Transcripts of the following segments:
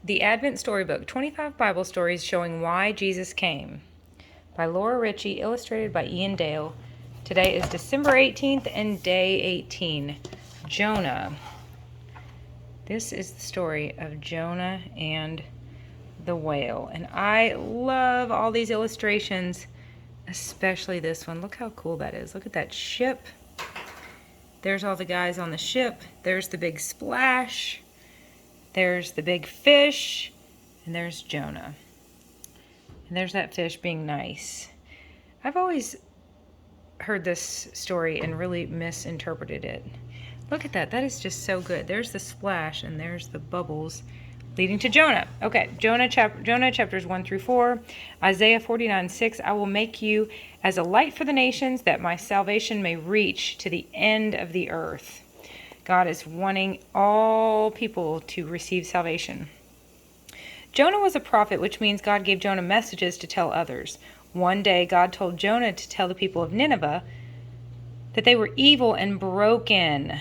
The Advent Storybook, 25 Bible Stories Showing Why Jesus Came, by Laura Ritchie, illustrated by Ian Dale. Today is December 18th and day 18. Jonah. This is the story of Jonah and the whale. And I love all these illustrations, especially this one. Look how cool that is. Look at that ship. There's all the guys on the ship. There's the big splash. There's the big fish, and there's Jonah. And there's that fish being nice. I've always heard this story and really misinterpreted it. Look at that. That is just so good. There's the splash, and there's the bubbles leading to Jonah. Okay, Jonah chapters 1 through 4. Isaiah 49:6. I will make you as a light for the nations, that my salvation may reach to the end of the earth. God is wanting all people to receive salvation. Jonah was a prophet, which means God gave Jonah messages to tell others. One day, God told Jonah to tell the people of Nineveh that they were evil and broken.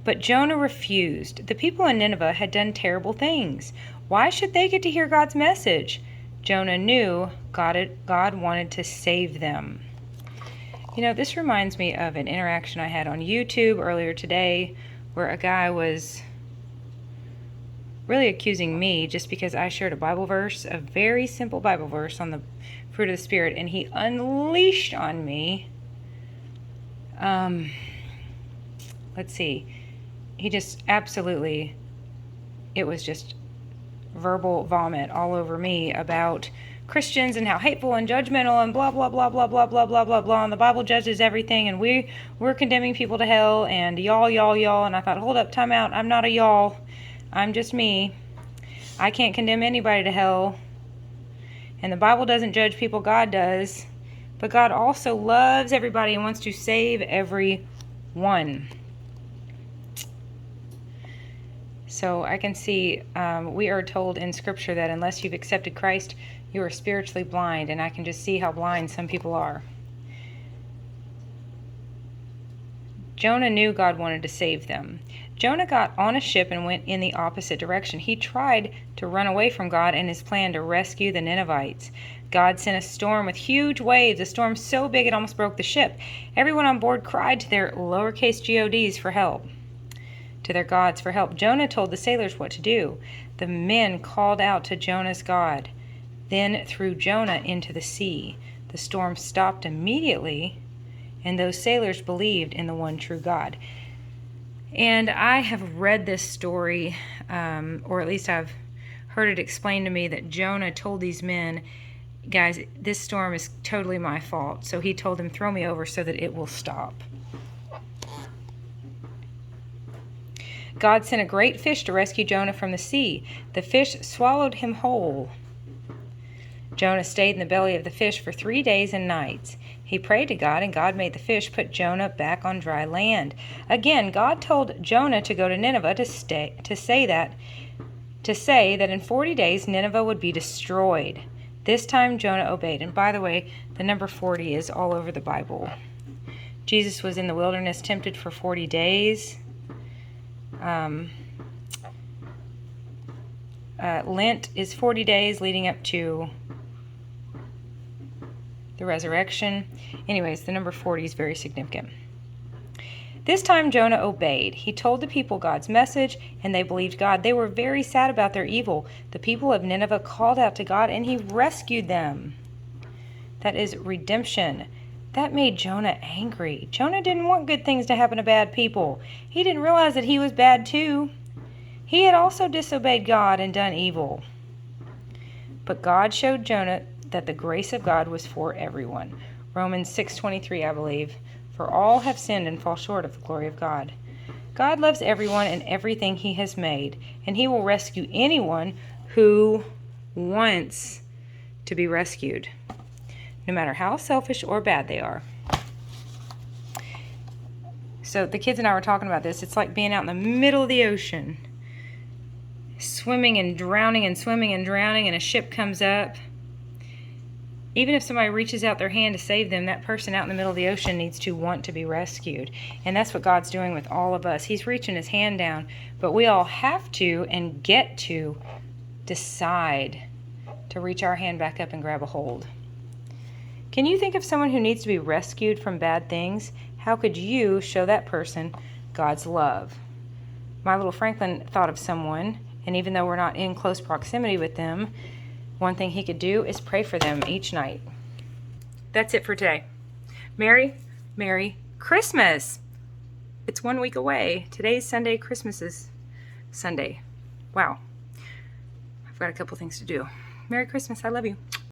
But Jonah refused. The people in Nineveh had done terrible things. Why should they get to hear God's message? Jonah knew God wanted to save them. You know, this reminds me of an interaction I had on YouTube earlier today where a guy was really accusing me just because I shared a Bible verse, a very simple Bible verse on the fruit of the Spirit, and he unleashed on me. Let's see. He just absolutely, it was just verbal vomit all over me about Christians and how hateful and judgmental and blah, blah, blah, blah, blah, blah, blah, blah, blah, and the Bible judges everything, and we're condemning people to hell, and y'all, and I thought, hold up, time out, I'm not a y'all, I'm just me. I can't condemn anybody to hell, and the Bible doesn't judge people, God does, but God also loves everybody and wants to save everyone. So I can see we are told in Scripture that unless you've accepted Christ, you are spiritually blind, and I can just see how blind some people are. Jonah knew God wanted to save them. Jonah got on a ship and went in the opposite direction. He tried to run away from God and his plan to rescue the Ninevites. God sent a storm with huge waves, a storm so big it almost broke the ship. Everyone on board cried to their lowercase gods for help. To their gods for help. Jonah told the sailors what to do. The men called out to Jonah's God, then threw Jonah into the sea. The storm stopped immediately, and those sailors believed in the one true God. And I have read this story, or at least I've heard it explained to me, that Jonah told these men, guys, this storm is totally my fault. So he told them, throw me over so that it will stop. God sent a great fish to rescue Jonah from the sea. The fish swallowed him whole. Jonah stayed in the belly of the fish for 3 days and nights. He prayed to God, and God made the fish put Jonah back on dry land. Again, God told Jonah to go to Nineveh to say that in 40 days Nineveh would be destroyed. This time Jonah obeyed. And by the way, the number 40 is all over the Bible. Jesus was in the wilderness tempted for 40 days. Lent is 40 days leading up to the resurrection. Anyways, the number 40 is very significant. This time Jonah obeyed. He told the people God's message, and they believed God. They were very sad about their evil. The people of Nineveh called out to God, and he rescued them. That is redemption. That made Jonah angry. Jonah didn't want good things to happen to bad people. He didn't realize that he was bad too. He had also disobeyed God and done evil. But God showed Jonah that the grace of God was for everyone. Romans 6:23, I believe. For all have sinned and fall short of the glory of God. God loves everyone and everything he has made, and he will rescue anyone who wants to be rescued, no matter how selfish or bad they are. So the kids and I were talking about this. It's like being out in the middle of the ocean, swimming and drowning and swimming and drowning, and a ship comes up. Even if somebody reaches out their hand to save them, that person out in the middle of the ocean needs to want to be rescued. And that's what God's doing with all of us. He's reaching his hand down, but we all have to and get to decide to reach our hand back up and grab a hold. Can you think of someone who needs to be rescued from bad things? How could you show that person God's love? My little Franklin thought of someone, and even though we're not in close proximity with them, one thing he could do is pray for them each night. That's it for today. Merry Christmas! It's 1 week away. Today's Sunday, Christmas is Sunday. Wow. I've got a couple things to do. Merry Christmas. I love you.